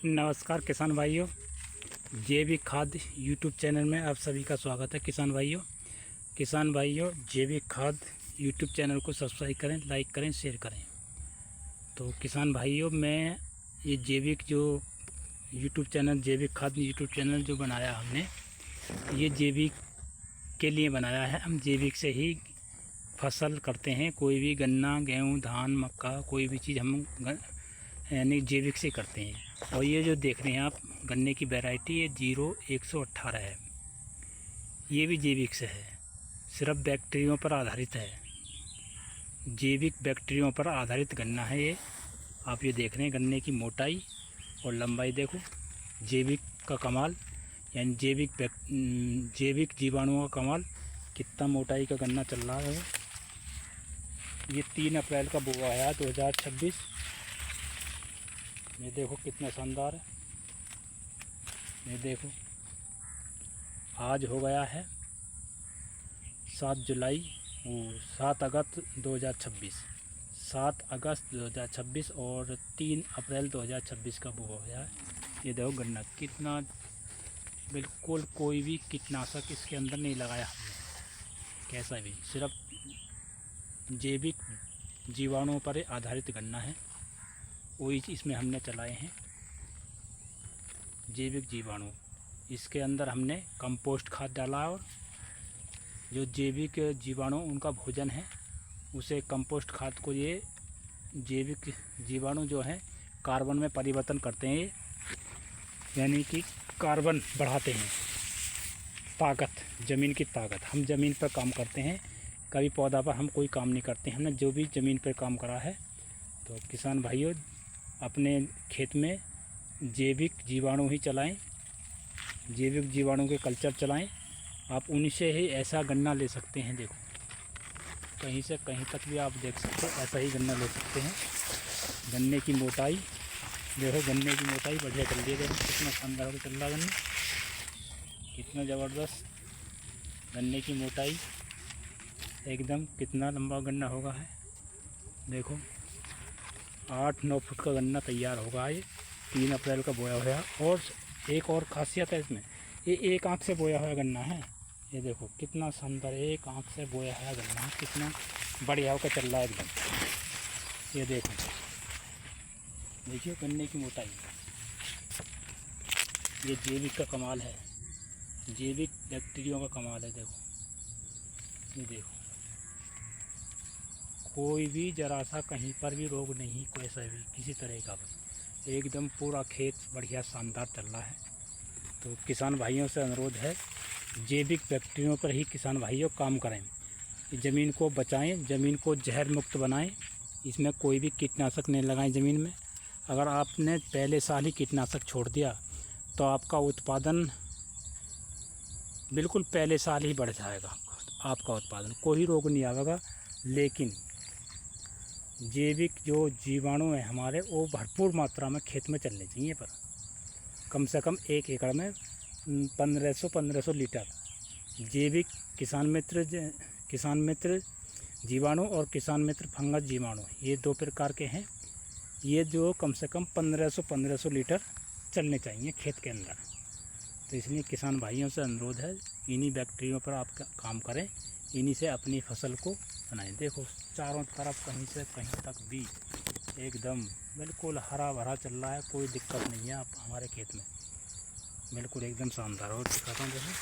नमस्कार किसान भाइयों, जैविक खाद यूट्यूब चैनल में आप सभी का स्वागत है। किसान भाइयों जैविक खाद यूट्यूब चैनल को सब्सक्राइब करें, लाइक करें, शेयर करें। तो किसान भाइयों, मैं ये जैविक जो यूट्यूब चैनल जैविक खाद यूट्यूब चैनल जो बनाया हमने, ये जैविक के लिए बनाया है। हम जैविक से ही फसल करते हैं, कोई भी गन्ना, गेहूँ, धान, मक्का, कोई भी चीज़ हम यानी जैविक से करते हैं। और ये जो देख रहे हैं आप गन्ने की वैरायटी, ये 0118 है। ये भी जैविक से है, सिर्फ बैक्टीरियों पर आधारित है। जैविक बैक्टीरियों पर आधारित गन्ना है ये। आप ये देख रहे हैं गन्ने की मोटाई और लंबाई देखो, जैविक का कमाल, यानी जैविक जीवाणुओं का कमाल। कितना मोटाई का गन्ना चल रहा है। ये 3 अप्रैल का बोआ है 2026। ये देखो कितना शानदार है। ये देखो आज हो गया है 7 अगस्त 2026। 7 अगस्त 2026 और 3 अप्रैल 2026 का बोआ है। ये देखो गन्ना कितना, बिल्कुल कोई भी कीटनाशक इसके अंदर नहीं लगाया हमने, कैसा भी, सिर्फ जैविक जीवाणुओं पर आधारित गन्ना है। वही इसमें हमने चलाए हैं जैविक जीवाणु। इसके अंदर हमने कंपोस्ट खाद डाला और जो जैविक जीवाणु उनका भोजन है, उसे कंपोस्ट खाद को ये जैविक जीवाणु जो है कार्बन में परिवर्तन करते हैं। ये यानी कि कार्बन बढ़ाते हैं, ताकत, ज़मीन की ताकत। हम ज़मीन पर काम करते हैं, कभी पौधा पर हम कोई काम नहीं करते। हमने जो भी ज़मीन पर काम करा है, तो किसान भाइयों अपने खेत में जैविक जीवाणु ही चलाएं, जैविक जीवाणु के कल्चर चलाएं। आप उन्हीं से ही ऐसा गन्ना ले सकते हैं। देखो कहीं से कहीं तक भी आप देख सकते हैं, ऐसा ही गन्ना ले सकते हैं। गन्ने की मोटाई देखो, गन्ने की मोटाई बढ़िया चल रही है। देखो कितना शानदार चल रहा गन्ना, कितना ज़बरदस्त गन्ने की मोटाई एकदम। कितना लंबा गन्ना होगा है, देखो 8-9 फुट का गन्ना तैयार होगा। ये 3 अप्रैल का बोया हुआ। और एक और खासियत है इसमें, ये एक आंख से बोया हुआ गन्ना है। ये देखो कितना शानदार, एक आंख से बोया हुआ गन्ना है, कितना बढ़िया होकर चल रहा है एकदम। ये देखो, देखिए गन्ने की मोटाई। ये जैविक का कमाल है, जैविक बैक्टीरिया का कमाल है। देखो ये देखो, कोई भी जरा सा कहीं पर भी रोग नहीं, कोई ऐसा भी किसी तरह का, बस एकदम पूरा खेत बढ़िया शानदार चल रहा है। तो किसान भाइयों से अनुरोध है, जैविक बैक्टीरियों पर ही किसान भाइयों काम करें। ज़मीन को बचाएं, ज़मीन को जहर मुक्त बनाएं। इसमें कोई भी कीटनाशक नहीं लगाएं ज़मीन में। अगर आपने पहले साल ही कीटनाशक छोड़ दिया तो आपका उत्पादन बिल्कुल पहले साल ही बढ़ जाएगा। आपका उत्पादन कोई रोग नहीं आएगा। लेकिन जैविक जो जीवाणु हैं हमारे, वो भरपूर मात्रा में खेत में चलने चाहिए। पर कम से कम 1 एकड़ में 1500 लीटर जैविक किसान मित्र जीवाणु और किसान मित्र फंगस जीवाणु, ये 2 प्रकार के हैं। ये जो कम से कम 1500 लीटर चलने चाहिए खेत के अंदर। तो इसलिए किसान भाइयों से अनुरोध है, इन्हीं बैक्टीरियों पर आप काम करें, इन्हीं से अपनी फसल को बनाएं। देखो चारों तरफ कहीं से कहीं तक भी एकदम बिल्कुल हरा भरा चल रहा है, कोई दिक्कत नहीं है। आप हमारे खेत में बिल्कुल एकदम शानदार। और दिखाता हूँ, देखिए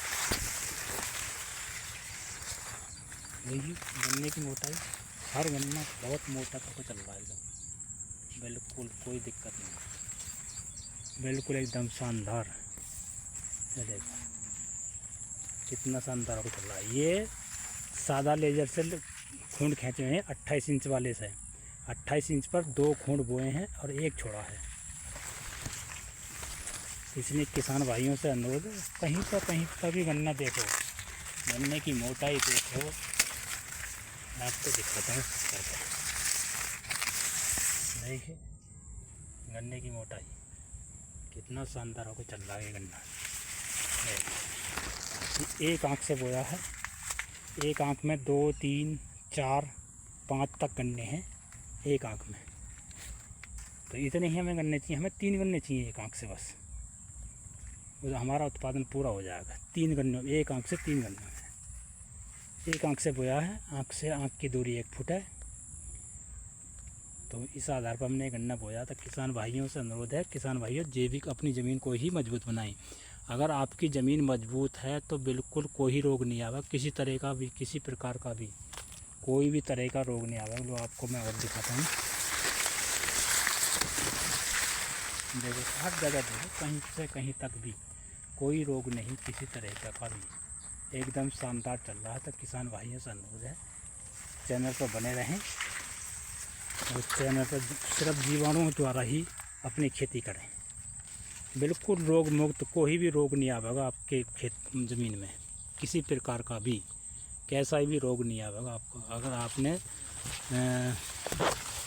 गन्ने की मोटाई, हर गन्ना बहुत मोटा करके चल रहा है एकदम, बिल्कुल कोई दिक्कत नहीं, बिल्कुल एकदम शानदार। ये देखो कितना शानदार होकर चल रहा है। ये सादा लेजर से खूंड खींचे हैं 28 इंच वाले से। 28 इंच पर 2 खूंड बोए हैं और 1 छोड़ा है। इसलिए किसान भाइयों से अनुरोध है, कहीं पर भी गन्ना देखो, गन्ने की मोटाई देखो, आपको दिखाता हूँ करके। देखिए गन्ने की मोटाई कितना शानदार होकर चल रहा है गन्ना। एक आंख से बोया है, एक आंख में 2, 3, 4, 5 तक गन्ने हैं एक आंख में। तो इतने ही हमें गन्ने चाहिए, हमें 3 गन्ने चाहिए एक आंख से बस, तो हमारा उत्पादन पूरा हो जाएगा। 3 गन्नों, एक आंख से 3 गन्नों में। एक आंख से बोया है, आंख से आंख की दूरी 1 फुट है। तो इस आधार पर हमने गन्ना बोया। तो किसान भाइयों से अनुरोध है, किसान भाइयों जैविक अपनी ज़मीन को ही मजबूत बनाएं। अगर आपकी ज़मीन मजबूत है तो बिल्कुल कोई रोग नहीं आएगा, किसी तरह का भी, किसी प्रकार का भी कोई भी तरह का रोग नहीं आएगा। लो आपको मैं और दिखाता हूँ, देखो हर जगह देखो, कहीं से कहीं तक भी कोई रोग नहीं, किसी तरह का भी, एकदम शानदार चल रहा है। तो किसान भाइयों से अनुरोध है, चैनल पर बने रहें और चैनल पर सिर्फ जीवाणुओं द्वारा ही अपनी खेती करें। बिल्कुल रोग मुक्त, कोई भी रोग नहीं आएगा आपके खेत ज़मीन में, किसी प्रकार का भी, कैसा भी रोग नहीं आएगा आपको, अगर आपने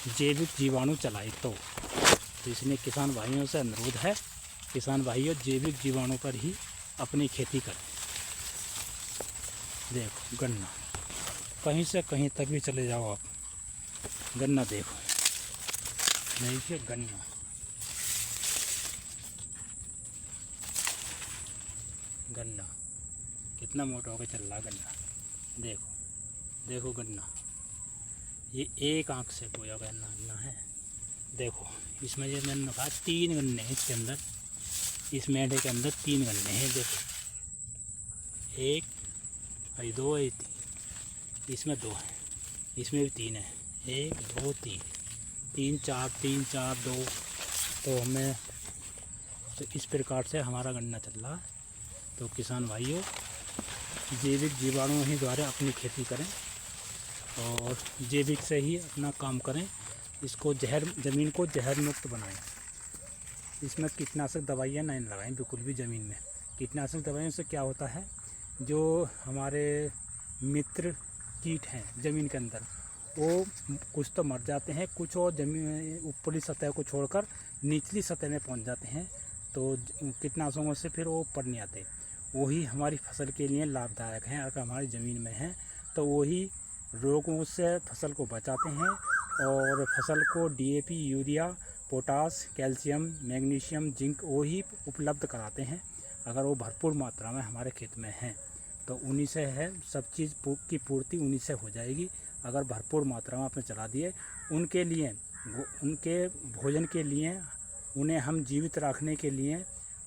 जैविक जीवाणु चलाए तो इसलिए किसान भाइयों से अनुरोध है, किसान भाइयों जैविक जीवाणु पर ही अपनी खेती करें। देखो गन्ना, कहीं से कहीं तक भी चले जाओ आप, गन्ना देखो, देखिए गन्ना, गन्ना कितना मोटा होकर चल रहा गन्ना। देखो देखो गन्ना, ये एक आंख से बोया गन्ना है। देखो इसमें जो मैंने कहा 3 गन्ने हैं इसके अंदर, इस मेढे के अंदर 3 गन्ने हैं। देखो 1 2 3, इसमें 2 है, इसमें भी 3 है, 1 2 3, 3 4 3 4 2। तो हमें तो इस प्रकार से हमारा गन्ना चल रहा है। तो किसान भाइयों जैविक जीवाणु ही द्वारा अपनी खेती करें और जैविक से ही अपना काम करें। इसको ज़मीन को जहर मुक्त बनाएं। इसमें कीटनाशक दवाइयाँ नहीं लगाएं बिल्कुल भी ज़मीन में। कीटनाशक दवाइयों से क्या होता है, जो हमारे मित्र कीट हैं ज़मीन के अंदर, वो कुछ तो मर जाते हैं, कुछ और ज़मीन ऊपरी सतह को छोड़कर निचली सतह में पहुंच जाते हैं। तो कीटनाशकों से फिर वो ऊपर नहीं आते। वही हमारी फसल के लिए लाभदायक हैं। अगर हमारी ज़मीन में है तो वही रोगों से फसल को बचाते हैं और फसल को DAP, urea, potash, calcium, magnesium, zinc वही उपलब्ध कराते हैं। अगर वो भरपूर मात्रा में हमारे खेत में हैं तो उन्हीं से है, सब चीज़ की पूर्ति उन्हीं से हो जाएगी। अगर भरपूर मात्रा में आपने चला दिए, उनके लिए, उनके भोजन के लिए, उन्हें हम जीवित रखने के लिए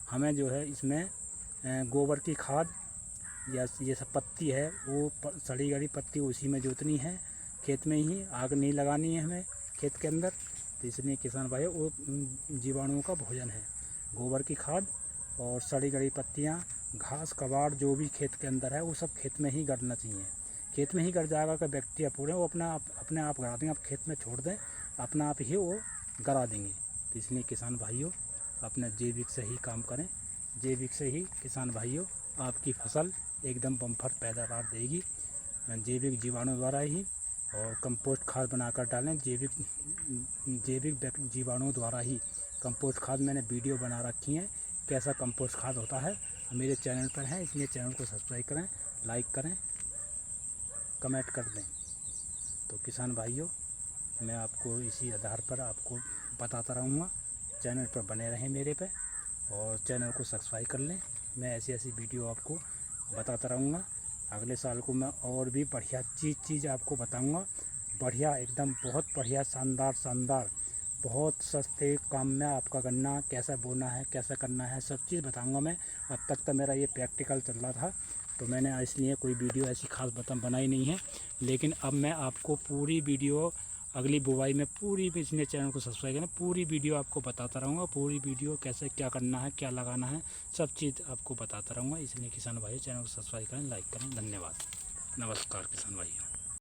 हमें जो है इसमें गोबर की खाद या ये सब पत्ती है वो सड़ी गली पत्ती उसी में जोतनी है, खेत में ही, आग नहीं लगानी है हमें खेत के अंदर। तो इसलिए किसान भाई वो जीवाणुओं का भोजन है, गोबर की खाद और सड़ी गली पत्तियाँ, घास कबाड़ जो भी खेत के अंदर है वो सब खेत में ही गड़ना चाहिए। खेत में ही गड़ जाएगा कि बैक्टीरिया पूरे वो अपने आप गड़ा देंगे। आप खेत में छोड़ दें, अपना आप ही वो गड़ा देंगे। तो इसलिए किसान भाइयों अपने जैविक से ही काम करें। जैविक से ही किसान भाइयों आपकी फसल एकदम बम्पर पैदावार देगी, जैविक जीवाणु द्वारा ही। और कंपोस्ट खाद बनाकर डालें, जैविक जीवाणु द्वारा ही कंपोस्ट खाद। मैंने वीडियो बना रखी है कैसा कंपोस्ट खाद होता है, मेरे चैनल पर है, इसलिए चैनल को सब्सक्राइब करें, लाइक करें, कमेंट कर दें। तो किसान भाइयों मैं आपको इसी आधार पर आपको बताता रहूँगा। चैनल पर बने रहें मेरे पे और चैनल को सब्सक्राइब कर लें। मैं ऐसी ऐसी वीडियो आपको बताता रहूँगा। अगले साल को मैं और भी बढ़िया चीज़ आपको बताऊँगा। बढ़िया, एकदम बहुत बढ़िया, शानदार बहुत सस्ते काम में आपका गन्ना कैसा बोना है, कैसा करना है, सब चीज़ बताऊँगा मैं। अब तक तो मेरा ये प्रैक्टिकल चल रहा था तो मैंने इसलिए कोई वीडियो ऐसी खास बनाई नहीं है। लेकिन अब मैं आपको पूरी वीडियो अगली बुवाई में पूरी, इसलिए चैनल को सब्सक्राइब करें, पूरी वीडियो आपको बताता रहूँगा। पूरी वीडियो कैसे क्या करना है, क्या लगाना है, सब चीज़ आपको बताता रहूँगा। इसलिए किसान भाइयों चैनल को सब्सक्राइब करें, लाइक करें। धन्यवाद, नमस्कार किसान भाइयों।